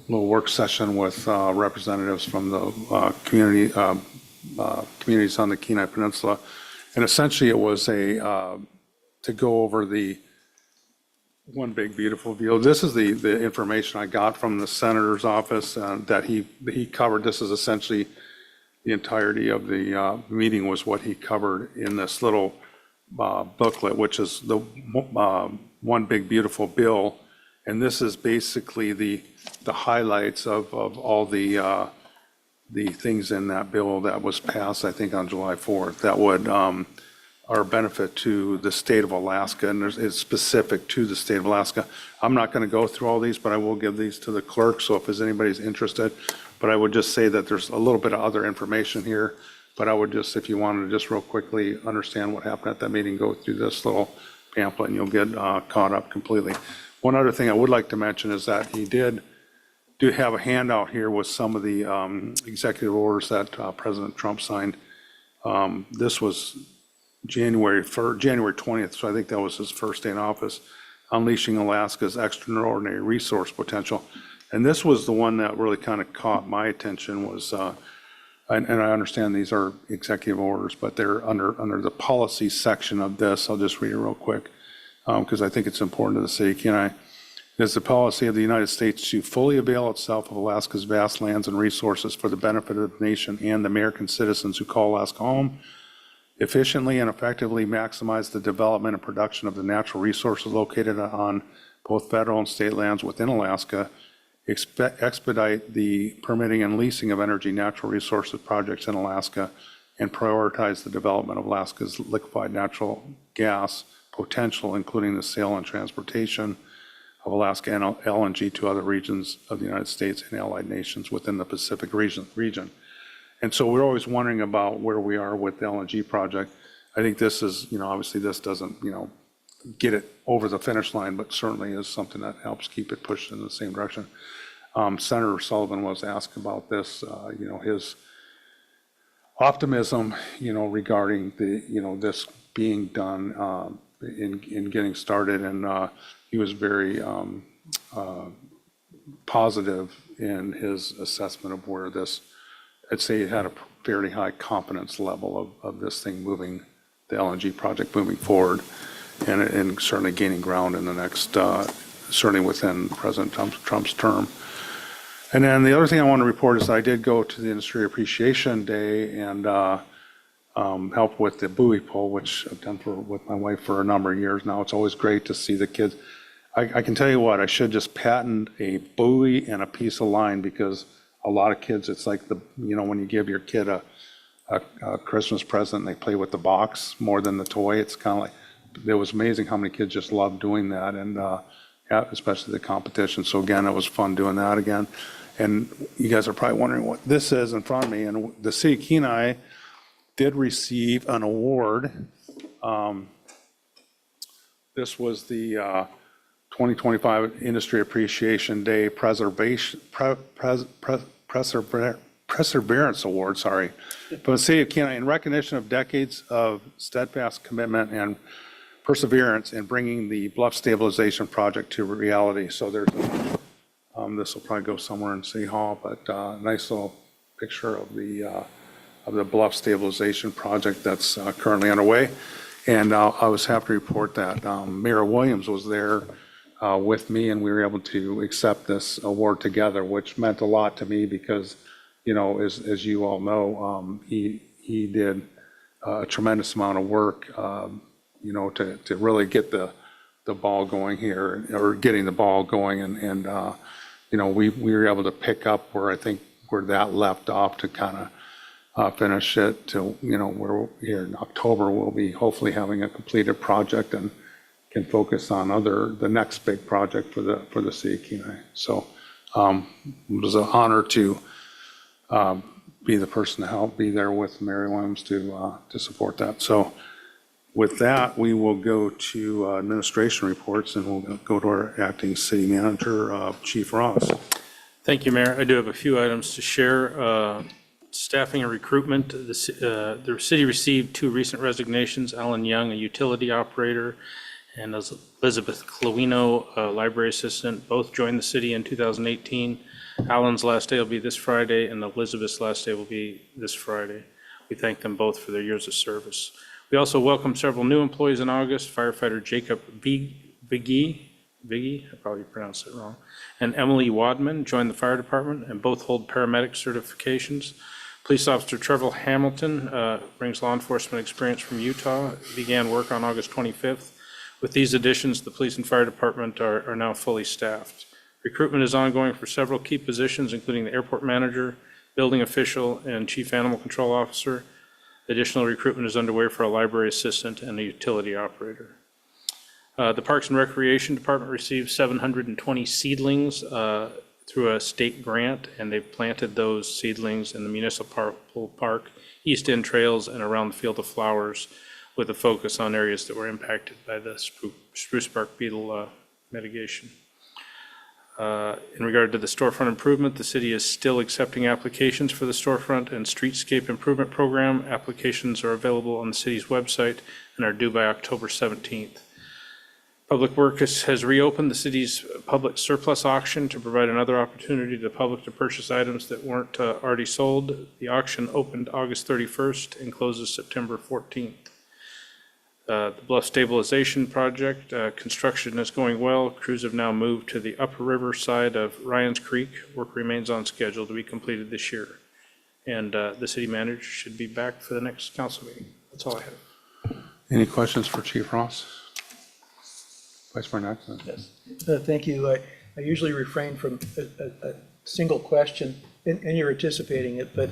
little work session with representatives from the communities on the Kenai Peninsula. And essentially it was to go over the one big beautiful deal. This is the information I got from the senator's office that he covered. This is essentially the entirety of the meeting was what he covered in this little booklet, which is the one big beautiful bill. And this is basically the highlights of all the things in that bill that was passed, I think, on July 4th, that would are a benefit to the state of Alaska, and it's specific to the state of Alaska. I'm not going to go through all these, but I will give these to the clerk, so if anybody's interested. But I would just say that there's a little bit of other information here, but I would just, if you wanted to just real quickly understand what happened at that meeting, go through this little pamphlet, and you'll get caught up completely. One other thing I would like to mention is that he do have a handout here with some of the executive orders that President Trump signed. This was January 20th, so I think that was his first day in office, unleashing Alaska's extraordinary resource potential. And this was the one that really kind of caught my attention was, and I understand these are executive orders, but they're under the policy section of this. I'll just read it real quick because I think it's important to the city. It is the policy of the United States to fully avail itself of Alaska's vast lands and resources for the benefit of the nation and the American citizens who call Alaska home, efficiently and effectively maximize the development and production of the natural resources located on both federal and state lands within Alaska, expedite the permitting and leasing of energy natural resources projects in Alaska, and prioritize the development of Alaska's liquefied natural gas potential, including the sale and transportation of Alaska and LNG to other regions of the United States and allied nations within the Pacific region. And so we're always wondering about where we are with the LNG project. I think this is, obviously this doesn't, get it over the finish line, but certainly is something that helps keep it pushed in the same direction. Senator Sullivan was asked about this, his optimism, regarding this being done in getting started. And he was very positive in his assessment of where this, I'd say it had a fairly high confidence level of this thing moving, the LNG project moving forward, and certainly gaining ground in the next, certainly within President Trump's term. And then the other thing I want to report is I did go to the Industry Appreciation Day and help with the buoy pull, which I've done with my wife for a number of years now. It's always great to see the kids. I can tell you what, I should just patent a buoy and a piece of line, because a lot of kids, it's like when you give your kid a Christmas present and they play with the box more than the toy. It's kind of like, it was amazing how many kids just love doing that, and especially the competition. So again, it was fun doing that again. And you guys are probably wondering what this is in front of me. And the city of Kenai did receive an award. This was the 2025 Industry Appreciation Day Perseverance Award, from the city of Kenai in recognition of decades of steadfast commitment and perseverance in bringing the bluff stabilization project to reality. So there's this will probably go somewhere in City Hall, but nice little picture of the bluff stabilization project that's currently underway. And I was happy to report that Mayor Williams was there with me, and we were able to accept this award together, which meant a lot to me because, as you all know, he did a tremendous amount of work, to really get the ball going here, or getting the ball going. And we were able to pick up where that left off to kind of finish it to, where here in October, we'll be hopefully having a completed project and can focus on the next big project for the city of Kenai. So it was an honor to be the person to help be there with Mary Williams to support that. So with that, we will go to administration reports, and we'll go to our acting city manager, Chief Ross. Thank you, Mayor. I do have a few items to share. Staffing and recruitment. The city received 2 recent resignations: Alan Young, a utility operator, and Elizabeth Clowino, a library assistant. Both joined the city in 2018. Alan's last day will be this Friday, and Elizabeth's last day will be this Friday. We thank them both for their years of service. We also welcomed several new employees in August: firefighter Jacob Viggy, Viggy, I probably pronounced it wrong, and Emily Wadman joined the fire department, and both hold paramedic certifications. Police Officer Trevor Hamilton brings law enforcement experience from Utah, began work on August 25th. With these additions, the police and fire department are now fully staffed. Recruitment is ongoing for several key positions, including the airport manager, building official, and chief animal control officer. Additional recruitment is underway for a library assistant and a utility operator. The Parks and Recreation Department received 720 seedlings through a state grant, and they've planted those seedlings in the municipal park, East End trails, and around the Field of Flowers, with a focus on areas that were impacted by the spruce bark beetle mitigation. In regard to the storefront improvement, the city is still accepting applications for the storefront and streetscape improvement program. Applications are available on the city's website and are due by October 17th. Public Works has reopened the city's public surplus auction to provide another opportunity to the public to purchase items that weren't already sold. The auction opened August 31st and closes September 14th. The Bluff Stabilization Project, construction is going well. Crews have now moved to the upper river side of Ryan's Creek. Work remains on schedule to be completed this year. And the city manager should be back for the next council meeting. That's all I have. Any questions for Chief Ross? Vice Mayor Nixon? Yes. Thank you. I usually refrain from a single question, and you're anticipating it, but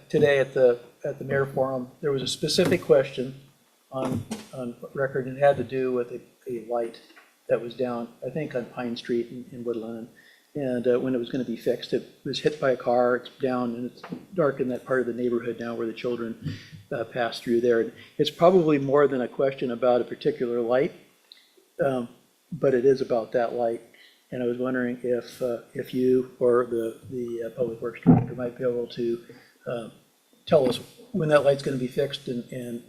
today at the mayor forum, there was a specific question on record, and it had to do with a light that was down, I think, on Pine Street in Woodland. And when it was going to be fixed, it was hit by a car, it's down, and it's dark in that part of the neighborhood now where the children pass through there. And it's probably more than a question about a particular light, but it is about that light. And I was wondering if you or the Public Works Director might be able to tell us when that light's going to be fixed and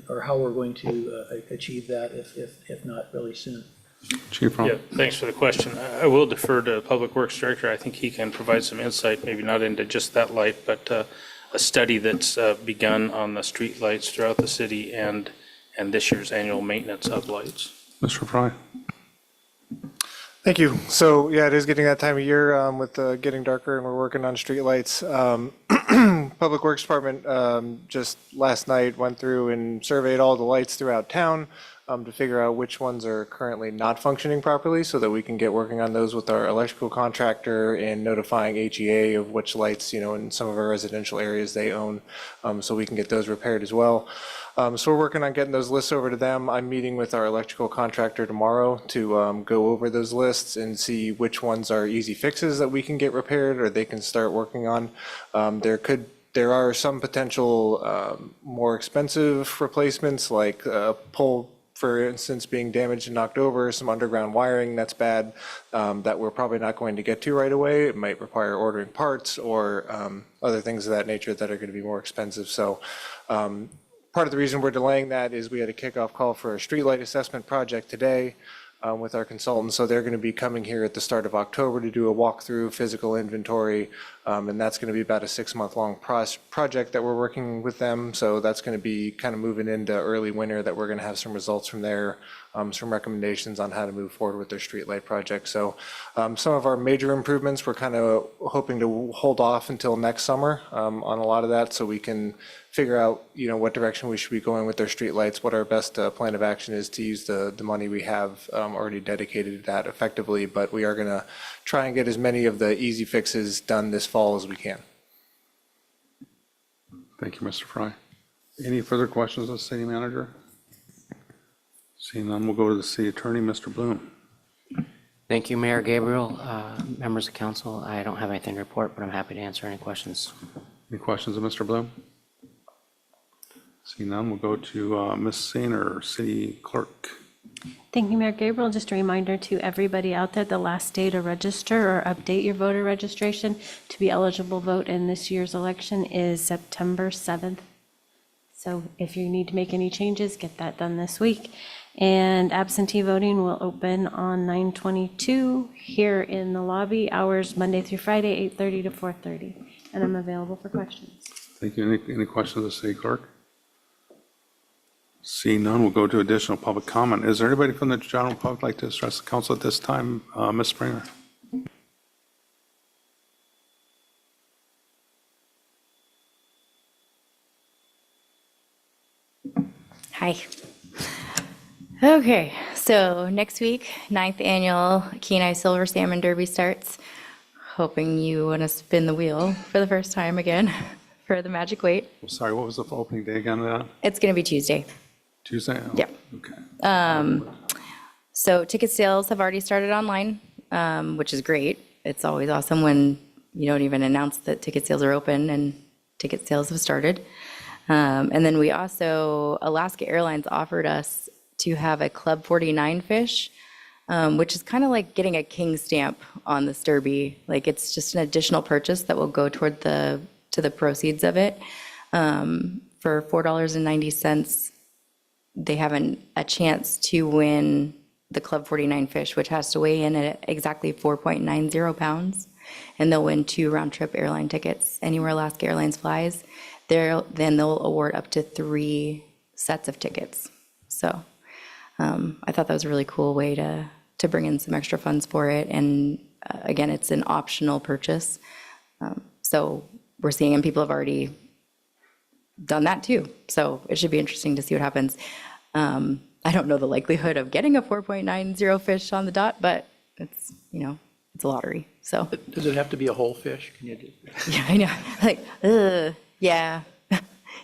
or how we're going to achieve that if not really soon. Chief Ross? Yeah, thanks for the question. I will defer to Public Works Director. I think he can provide some insight, maybe not into just that light, but a study that's begun on the street lights throughout the city and this year's annual maintenance of lights. Mr. Fry? Thank you. So yeah, it is getting that time of year with getting darker, and we're working on streetlights. Public Works Department just last night went through and surveyed all the lights throughout town to figure out which ones are currently not functioning properly, so that we can get working on those with our electrical contractor and notifying HEA of which lights, in some of our residential areas they own, so we can get those repaired as well. So we're working on getting those lists over to them. I'm meeting with our electrical contractor tomorrow to go over those lists and see which ones are easy fixes that we can get repaired or they can start working on. There are some potential more expensive replacements, like a pole, for instance, being damaged and knocked over, some underground wiring that's bad, that we're probably not going to get to right away. It might require ordering parts or other things of that nature that are going to be more expensive. So part of the reason we're delaying that is we had a kickoff call for a streetlight assessment project today with our consultants. So they're going to be coming here at the start of October to do a walkthrough, physical inventory, and that's going to be about a 6-month-long project that we're working with them. So that's going to be kind of moving into early winter, that we're going to have some results from there, some recommendations on how to move forward with their streetlight project. So some of our major improvements, we're kind of hoping to hold off until next summer on a lot of that, so we can figure out, what direction we should be going with their streetlights, what our best plan of action is to use the money we have already dedicated to that effectively. But we are going to try and get as many of the easy fixes done this fall as we can. Thank you, Mr. Fry. Any further questions of the city manager? Seeing none, we'll go to the city attorney, Mr. Bloom. Thank you, Mayor Gabriel, members of council. I don't have anything to report, but I'm happy to answer any questions. Any questions of Mr. Bloom? Seeing none, we'll go to Ms. Sainer, city clerk. Thank you, Mayor Gabriel. Just a reminder to everybody out there, the last day to register or update your voter registration to be eligible to vote in this year's election is September 7th. So if you need to make any changes, get that done this week. And absentee voting will open on 9/22 here in the lobby, hours Monday through Friday, 8:30 to 4:30. And I'm available for questions. Thank you. Any questions of the city clerk? Seeing none, we'll go to additional public comment. Is there anybody from the general public like to address the council at this time? Ms. Springer? Hi. Okay, so next week, 9th annual Kenai Silver Salmon Derby starts. Hoping you want to spin the wheel for the first time again for the magic weight. Sorry, what was the opening day again of that? It's going to be Tuesday. Tuesday? Oh, Yeah. Okay. So ticket sales have already started online, which is great. It's always awesome when you don't even announce that ticket sales are open and ticket sales have started. And then we also, Alaska Airlines offered us to have a Club 49 fish, which is kind of like getting a king stamp on this derby. Like it's just an additional purchase that will go toward to the proceeds of it. For $4.90, they have a chance to win the Club 49 fish, which has to weigh in at exactly 4.90 pounds. And they'll win 2 round-trip airline tickets anywhere Alaska Airlines flies. Then they'll award up to 3 sets of tickets. So I thought that was a really cool way to bring in some extra funds for it. And again, it's an optional purchase. So we're seeing, and people have already done that too. So it should be interesting to see what happens. I don't know the likelihood of getting a 4.90 fish on the dot, but it's, it's a lottery. So Does it have to be a whole fish? Can you do? yeah, I know. Like, yeah.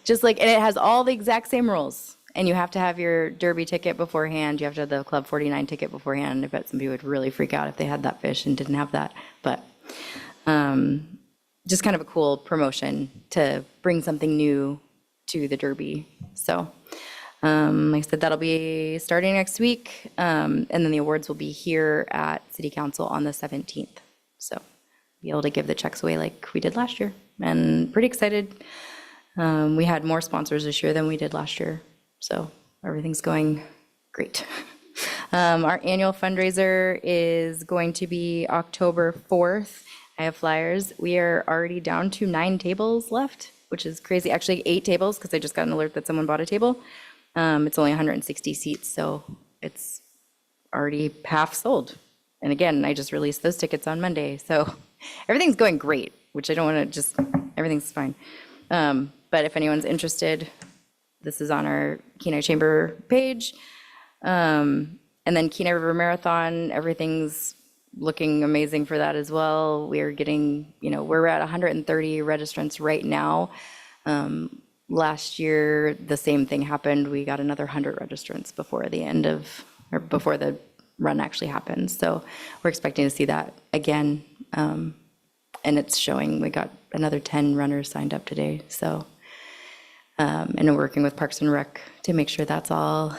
Just like, and it has all the exact same rules. And you have to have your Derby ticket beforehand. You have to have the Club 49 ticket beforehand. I bet some people would really freak out if they had that fish and didn't have that. But just kind of a cool promotion to bring something new to the Derby. So like I said, that'll be starting next week. And then the awards will be here at City Council on the 17th. So be able to give the checks away like we did last year. And pretty excited. We had more sponsors this year than we did last year. So everything's going great. Our annual fundraiser is going to be October 4th. I have flyers. We are already down to 9 tables left, which is crazy. Actually, 8 tables, because I just got an alert that someone bought a table. It's only 160 seats, so it's already half sold. And again, I just released those tickets on Monday. So everything's going great, which I don't want to just, everything's fine. But if anyone's interested, this is on our Kenai Chamber page. And then Kenai River Marathon, everything's looking amazing for that as well. We are getting, we're at 130 registrants right now. Last year, the same thing happened. We got another 100 registrants before the run actually happened. So we're expecting to see that again. And it's showing we got another 10 runners signed up today. So, and we're working with Parks and Rec to make sure that's all,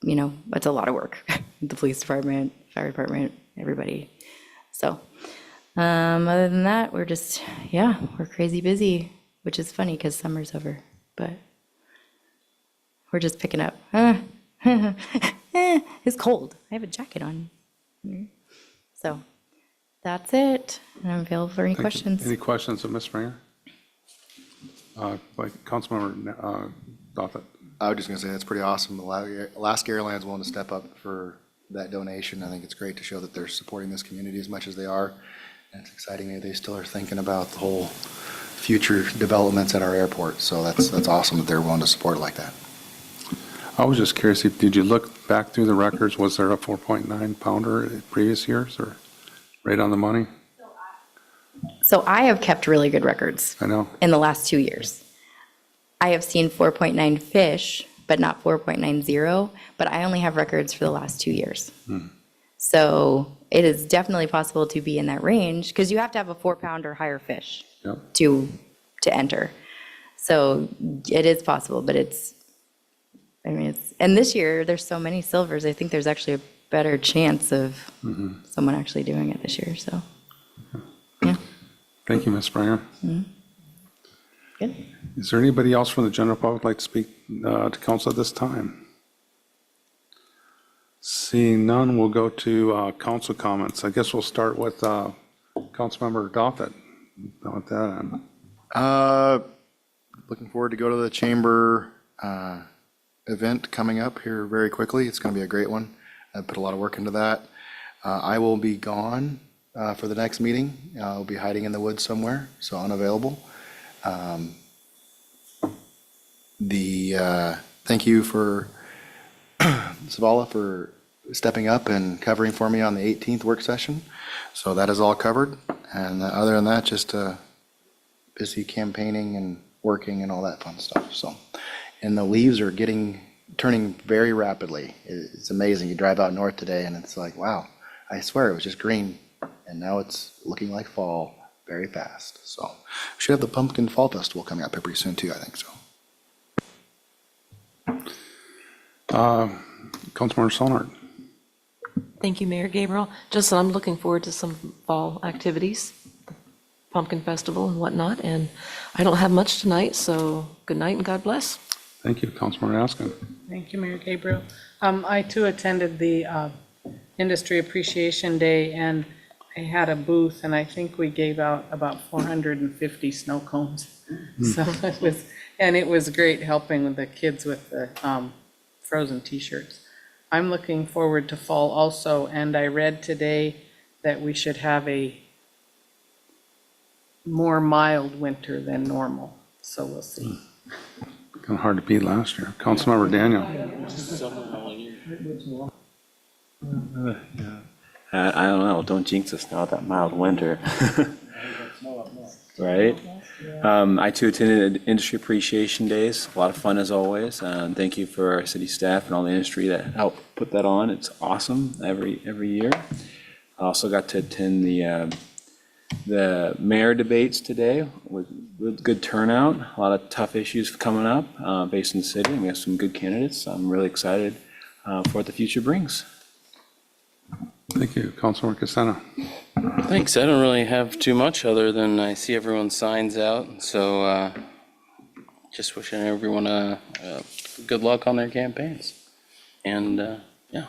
it's a lot of work. The police department, fire department, everybody. So, other than that, we're just, we're crazy busy, which is funny because summer's over, but we're just picking up. It's cold. I have a jacket on. So that's it. And I'm available for any questions. Any questions of Ms. Springer? Councilmember Dothett. I was just going to say, that's pretty awesome. Alaska Airlines willing to step up for that donation. I think it's great to show that they're supporting this community as much as they are. And it's exciting that they still are thinking about the whole future developments at our airport. So that's awesome that they're willing to support it like that. I was just curious, did you look back through the records? Was there a 4.9 pounder in previous years or right on the money? So I have kept really good records. I know. In the last 2 years. I have seen 4.9 fish, but not 4.90, but I only have records for the last 2 years. So it is definitely possible to be in that range because you have to have a 4-pound or higher fish to enter. So it is possible, but and this year there's so many silvers, I think there's actually a better chance of someone actually doing it this year, so. Yeah. Thank you, Ms. Springer. Good. Is there anybody else from the general public like to speak to council at this time? Seeing none, we'll go to council comments. I guess we'll start with Councilmember Dothett. With that, Looking forward to go to the chamber event coming up here very quickly. It's going to be a great one. I put a lot of work into that. I will be gone for the next meeting. I'll be hiding in the woods somewhere, so unavailable. Thank you for Savala for stepping up and covering for me on the 18th work session. So that is all covered. And other than that, just busy campaigning and working and all that fun stuff. So, and the leaves are turning very rapidly. It's amazing. You drive out north today and it's like, wow, I swear it was just green. And now it's looking like fall very fast. So we should have the Pumpkin Fall Festival coming up here pretty soon too, I think so. Councilmember Sonard. Thank you, Mayor Gabriel. Justin, I'm looking forward to some fall activities, the Pumpkin Festival and whatnot, and I don't have much tonight, so good night and God bless. Thank you, Councilmember Askin. Thank you, Mayor Gabriel. I too attended the Industry Appreciation Day, and I had a booth, and I think we gave out about 450 snow cones. So it was great helping with the kids with the frozen T-shirts. I'm looking forward to fall also, and I read today that we should have a more mild winter than normal, so we'll see. Kind of hard to beat last year. Councilmember Daniel. I don't know, don't jinx us now, that mild winter. Right? I too attended Industry Appreciation Days, a lot of fun as always. Thank you for our city staff and all the industry that helped put that on. It's awesome every year. I also got to attend the mayor debates today with good turnout, a lot of tough issues coming up based in the city, and we have some good candidates. I'm really excited for what the future brings. Thank you, Councilmember Casano. Thanks. I don't really have too much other than I see everyone's signs out. So just wishing everyone good luck on their campaigns. And yeah,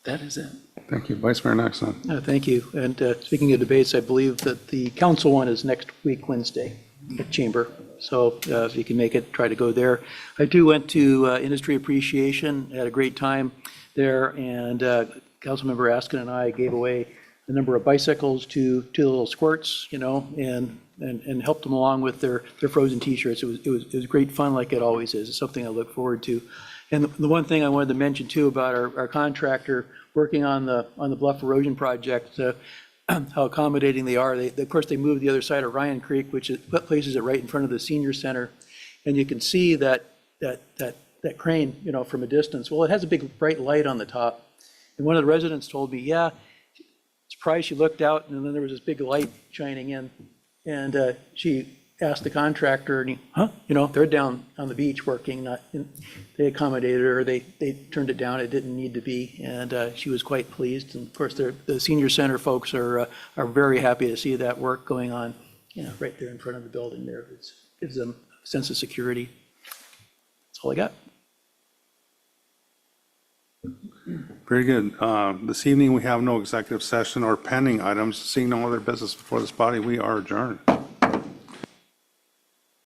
that is it. Thank you, Vice Mayor Nexon. Thank you. And speaking of debates, I believe that the council one is next week, Wednesday, at Chamber. So if you can make it, try to go there. I too went to Industry Appreciation, had a great time there, and Councilmember Askin and I gave away a number of bicycles to the little squirts, and helped them along with their frozen T-shirts. It was great fun, like it always is. It's something I look forward to. And the one thing I wanted to mention too about our contractor working on the bluff erosion project, how accommodating they are. Of course, they moved the other side of Ryan Creek, which places it right in front of the senior center, and you can see that crane, from a distance. Well, it has a big bright light on the top. And one of the residents told me, yeah, surprised she looked out and then there was this big light shining in. And she asked the contractor, and they're down on the beach working. They accommodated her, they turned it down, it didn't need to be. And she was quite pleased. And of course, the senior center folks are very happy to see that work going on, right there in front of the building there. It gives them a sense of security. That's all I got. Very good. This evening, we have no executive session or pending items. Seeing no other business before this body, we are adjourned.